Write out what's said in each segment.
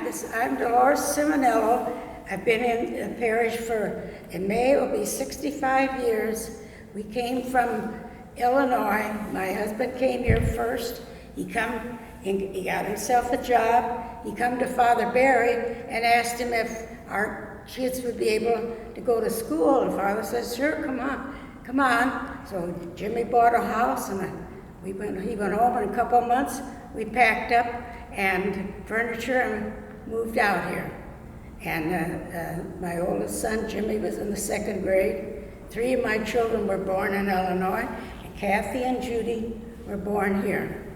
I'm Delores Simanello. I've been in the parish in May it will be 65 years. We came from Illinois. My husband came here first. He got himself a job. He come to Father Barry and asked him if our kids would be able to go to school. And Father says, sure, come on. So Jimmy bought a house, and he went home in a couple of months. We packed up and furniture and moved out here. And my oldest son, Jimmy, was in the 2nd grade. 3 of my children were born in Illinois, and Kathy and Judy were born here.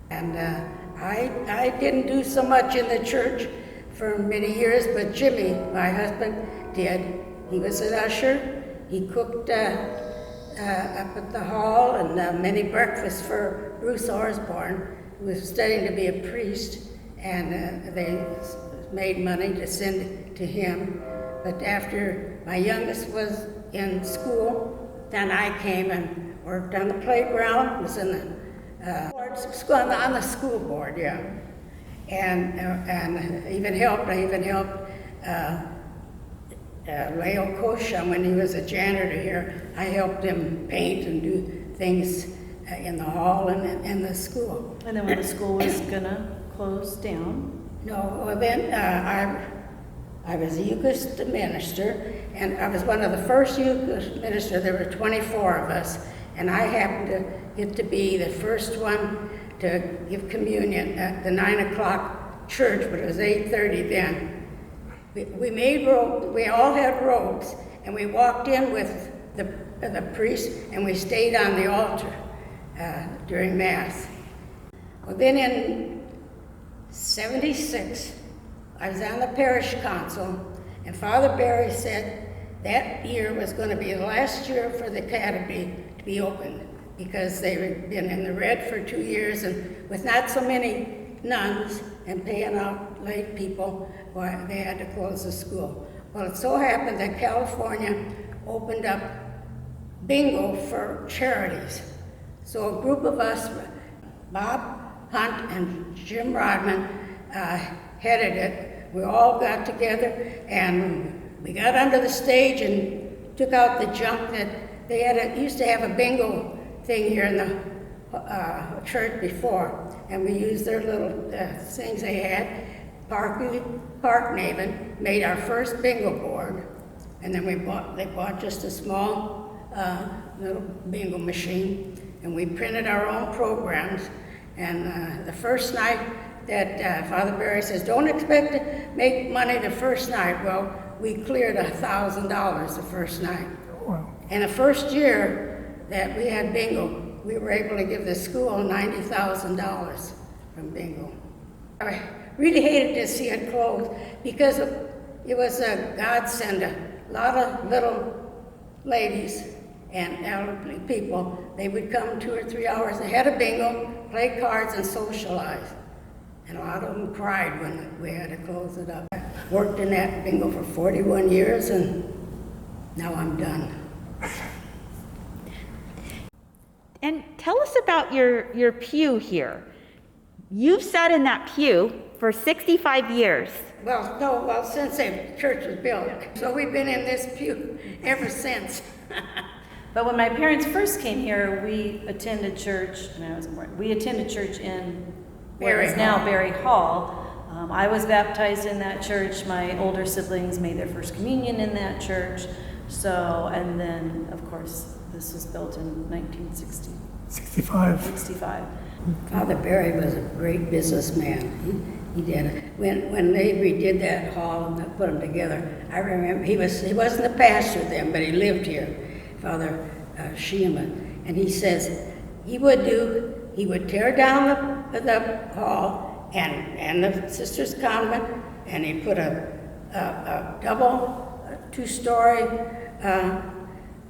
And I didn't do so much in the church for many years, but Jimmy, my husband, did. He was an usher. He cooked up at the hall and many breakfasts for Bruce Osborne, who was studying to be a priest, and they made money to send to him. But after my youngest was in school, then I came and worked on the playground, was in the on the school board, yeah, and even helped. I even helped Leo Kosha when he was a janitor here. I helped him paint and do things in the hall and in the school. And then when the school was gonna close down? No, well then I was a Eucharistic minister, and I was one of the first Eucharistic ministers. There were 24 of us, and I happened to get to be the first one to give communion at the 9 o'clock church, but it was 8:30 then. We made robes, we all had robes, and we walked in with the priest, and we stayed on the altar during Mass. Well, then in 76, I was on the parish council, and Father Barry said that year was going to be the last year for the academy to be open, because they had been in the red for 2 years, and with not so many nuns and paying out lay people, well, they had to close the school. Well, it so happened that California opened up bingo for charities. So a group of us, Bob Hunt and Jim Rodman, headed it. We all got together, and we got under the stage and took out the junk that they used to have a bingo thing here in the church before, and we used their little things they had. Parkhaven made our first bingo board, and then they bought just a small little bingo machine, and we printed our own programs. And the first night that Father Barry says, don't expect to make money the first night. Well, we cleared $1,000 the first night. Wow. And the first year that we had bingo, we were able to give the school $90,000 from bingo. I really hated to see it close, because it was a godsend. A lot of little ladies and elderly people, they would come 2 or 3 hours ahead of bingo, play cards, and socialize. And a lot of them cried when we had to close it up. I worked in that bingo for 41 years, and now I'm done. And tell us about your pew here. You've sat in that pew for 65 years. Well, since the church was built. So we've been in this pew ever since. But when my parents first came here, we attended church, we attended church in what is now Barry Hall. I was baptized in that church. My older siblings made their first communion in that church. So, and then, of course, this was built in 1965. Father Barry was a great businessman. He did it. When they redid that hall and put them together, I remember he wasn't the pastor then, but he lived here, Father Sheeman. And he says he would tear down the hall and the sisters' convent, and he put a double 2-story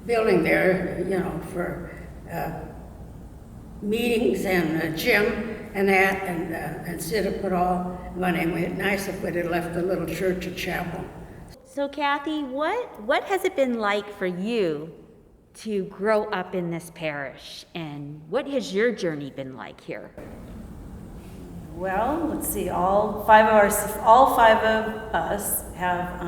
building there, for meetings and a gym and that, and instead of put all money in, it'd nice if we'd have left the little church and chapel. So Kathy, what has it been like for you to grow up in this parish, and what has your journey been like here? Well, let's see. All five of us have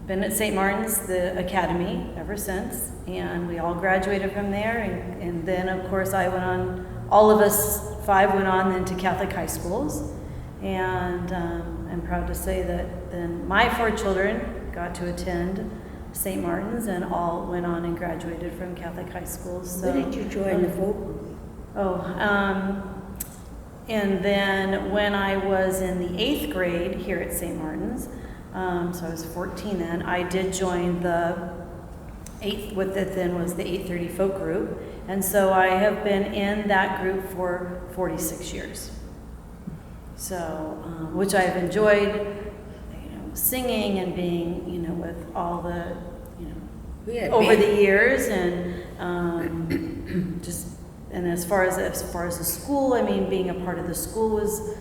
been at St. Martin's, the academy, ever since, and we all graduated from there. And then, of course, all of us five went on then to Catholic high schools. And I'm proud to say that then my 4 children got to attend St. Martin's and all went on and graduated from Catholic high schools. So, Where did you join the folk group? And then when I was in the 8th grade here at St. Martin's, so I was 14 then, I did join the 8th, what that then was the 830 folk group. And so I have been in that group for 46 years. So, which I've enjoyed, singing and being, with all the, over the years, and just, and as far as the school, I mean, being a part of the school was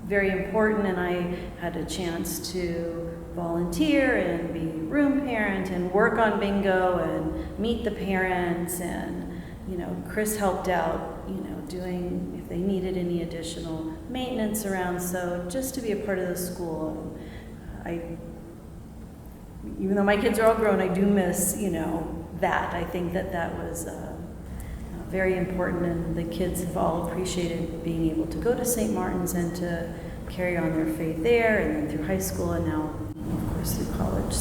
very important, and I had a chance to volunteer and be room parent and work on bingo and meet the parents, and Chris helped out, doing if they needed any additional maintenance around. So just to be a part of the school, even though my kids are all grown, I do miss that. I think that was very important, and the kids have all appreciated being able to go to St. Martin's and to carry on their faith there, and then through high school, and now, of course, through college.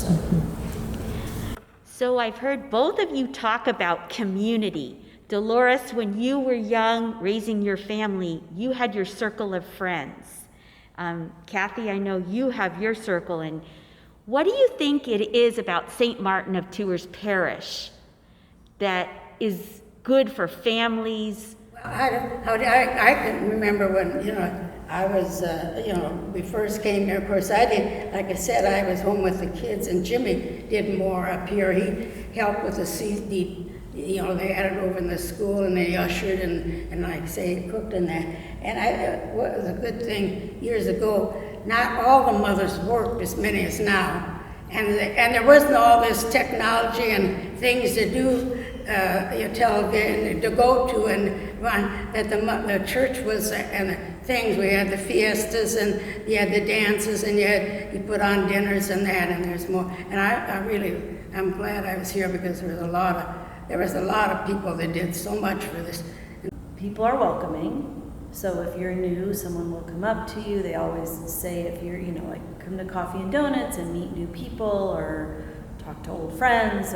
So I've heard both of you talk about community. Delores, when you were young, raising your family, you had your circle of friends. Kathy, I know you have your circle. And what do you think it is about St. Martin of Tours Parish that is good for families? Well, I can remember when, I was, we first came here. Of course, I did, like I said, I was home with the kids, and Jimmy did more up here. He helped with the CD. They had it over in the school, and they ushered and like I say, cooked in that. And what was a good thing years ago, not all the mothers worked as many as now. And there wasn't all this technology and things to do, television to go to and run, that the church was, and the things, we had the fiestas, and you had the dances, and you put on dinners and that, and there's more. And I'm glad I was here, because there was a lot of people that did so much for this. People are welcoming. So if you're new, someone will come up to you. They always say, if you're, come to Coffee and Donuts and meet new people, or talk to old friends,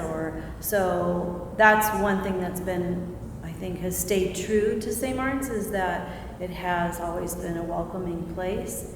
so that's one thing that's been, I think, has stayed true to St. Martin's, is that it has always been a welcoming place.